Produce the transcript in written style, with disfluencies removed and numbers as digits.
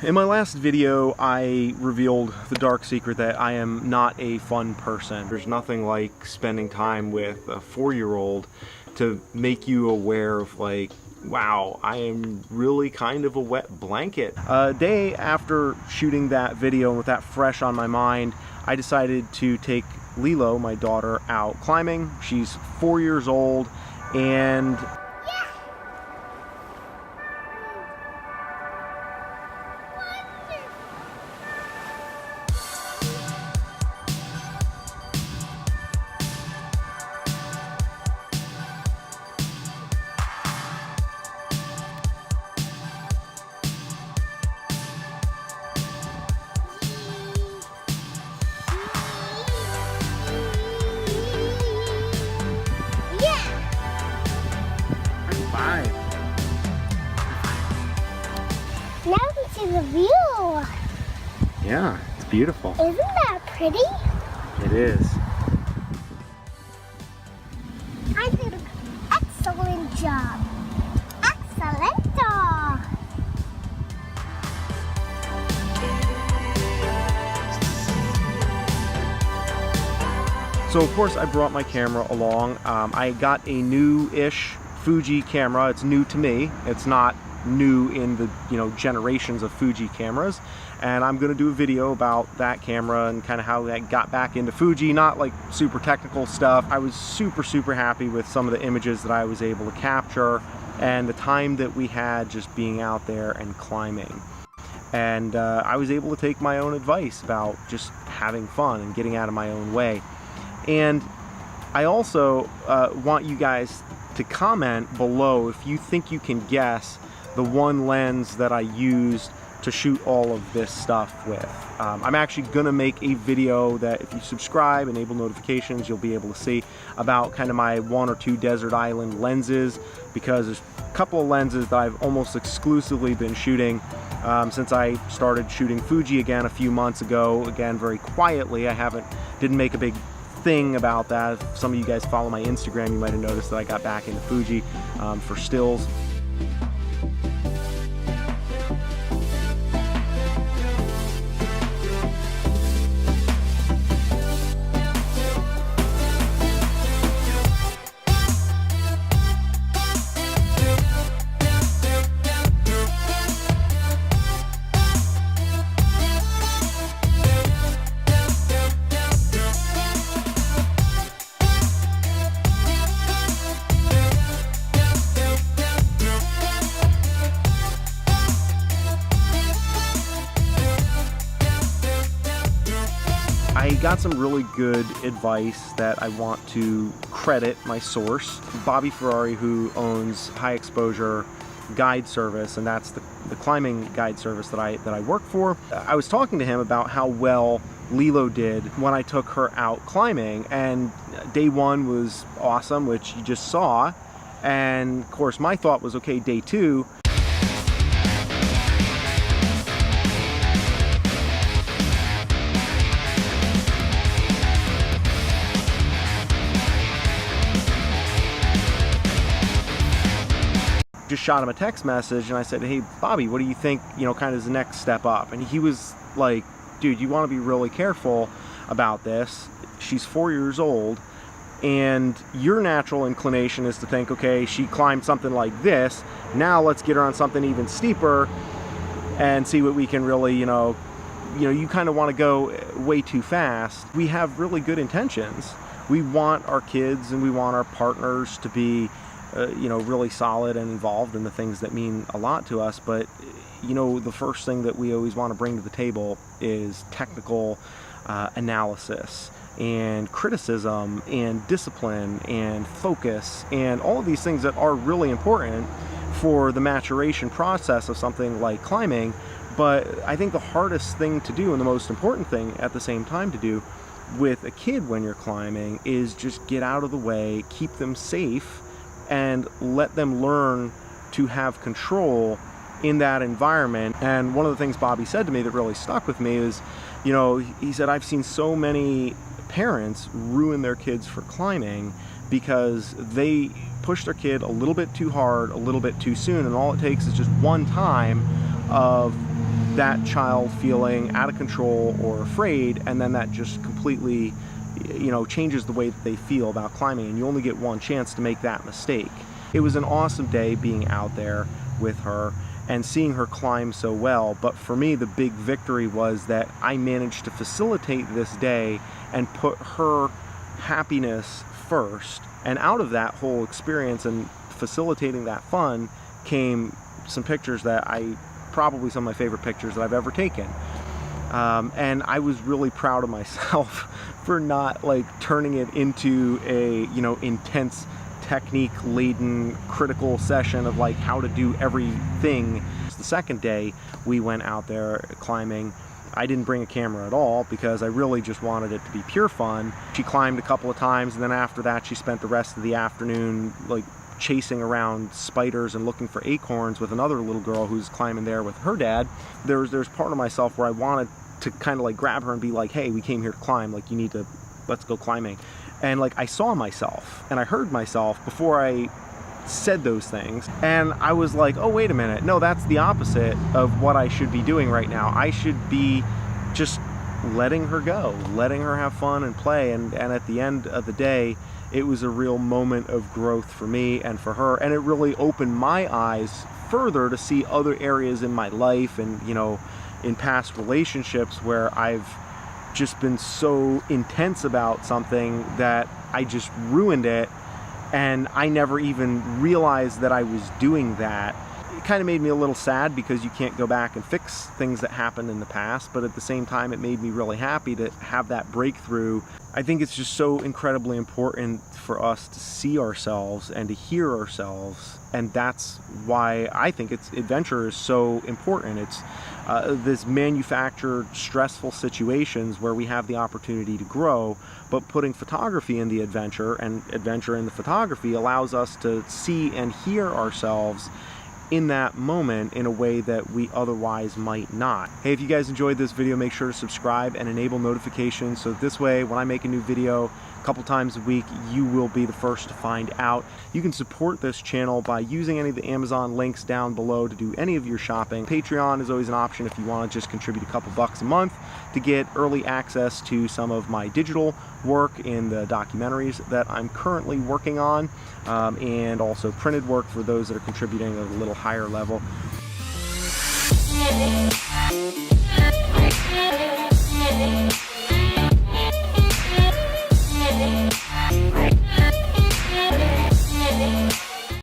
In my last video, I revealed the dark secret that I am not a fun person. There's nothing like spending time with a 4-year-old to make you aware of, like, wow, I am really kind of a wet blanket. A day after shooting that video and with that fresh on my mind, I decided to take Lilo, my daughter, out climbing. She's 4 years old, and now we see the view. yeah, it's beautiful. Isn't that pretty? It is. I did an excellent job. Excellent. So of course I brought my camera along. I got a new-ish Fuji camera. It's new to me. It's not new in the generations of Fuji cameras, and I'm gonna do a video about that camera and kind of how I got back into Fuji. Not like super technical stuff. I was super happy with some of the images that I was able to capture and the time that we had just being out there and climbing. And I was able to take my own advice about just having fun and getting out of my own way. And I also want you guys to comment below if you think you can guess the one lens that I used to shoot all of this stuff with. I'm actually gonna make a video that if you subscribe, enable notifications, you'll be able to see about kind of my 1 or 2 desert island lenses, because there's a couple of lenses that I've almost exclusively been shooting since I started shooting Fuji again a few months ago. Again, very quietly. Didn't make a big thing about that. If some of you guys follow my Instagram, you might have noticed that I got back into Fuji for stills. I got some really good advice that I want to credit my source, Bobby Ferrari, who owns High Exposure Guide Service, and that's the climbing guide service that I work for. I was talking to him about how well Lilo did when I took her out climbing, and day 1 was awesome, which you just saw, and of course my thought was, okay, day 2, just shot him a text message and I said, hey Bobby, what do you think, kind of is the next step up? And he was like, dude, you want to be really careful about this. She's 4 years old, and your natural inclination is to think, okay, she climbed something like this, now let's get her on something even steeper and see what we can really, you kind of want to go way too fast. We have really good intentions. We want our kids and we want our partners to be really solid and involved in the things that mean a lot to us, but the first thing that we always want to bring to the table is technical analysis and criticism and discipline and focus and all of these things that are really important for the maturation process of something like climbing. But I think the hardest thing to do and the most important thing at the same time to do with a kid when you're climbing is just get out of the way, keep them safe, and let them learn to have control in that environment. And one of the things Bobby said to me that really stuck with me is, he said, I've seen so many parents ruin their kids for climbing because they push their kid a little bit too hard, a little bit too soon, and all it takes is just one time of that child feeling out of control or afraid, and then that just completely, changes the way that they feel about climbing, and you only get one chance to make that mistake. It was an awesome day being out there with her and seeing her climb so well, but for me the big victory was that I managed to facilitate this day and put her happiness first, and out of that whole experience and facilitating that fun came some pictures that probably some of my favorite pictures that I've ever taken. And I was really proud of myself for not turning it into a intense technique laden critical session of how to do everything. The second day we went out there climbing, I didn't bring a camera at all because I really just wanted it to be pure fun. She climbed a couple of times, and then after that she spent the rest of the afternoon chasing around spiders and looking for acorns with another little girl who's climbing there with her dad. There's part of myself where I wanted to kind of grab her and be like, hey, we came here to climb, let's go climbing. And I saw myself and I heard myself before I said those things, and I was like, oh wait a minute, no, that's the opposite of what I should be doing right now. I should be just letting her go, letting her have fun and play, and at the end of the day it was a real moment of growth for me and for her, and it really opened my eyes further to see other areas in my life and in past relationships where I've just been so intense about something that I just ruined it, and I never even realized that I was doing that. It kind of made me a little sad because you can't go back and fix things that happened in the past, but at the same time it made me really happy to have that breakthrough. I think it's just so incredibly important for us to see ourselves and to hear ourselves, and that's why I think adventure is so important. It's this manufactured stressful situations where we have the opportunity to grow, but putting photography in the adventure and adventure in the photography allows us to see and hear ourselves in that moment in a way that we otherwise might not. Hey, if you guys enjoyed this video, make sure to subscribe and enable notifications so this way when I make a new video a couple times a week, you will be the first to find out. You can support this channel by using any of the Amazon links down below to do any of your shopping. Patreon is always an option if you want to just contribute a couple bucks a month to get early access to some of my digital work in the documentaries that I'm currently working on, and also printed work for those that are contributing at a little higher level. Yeah.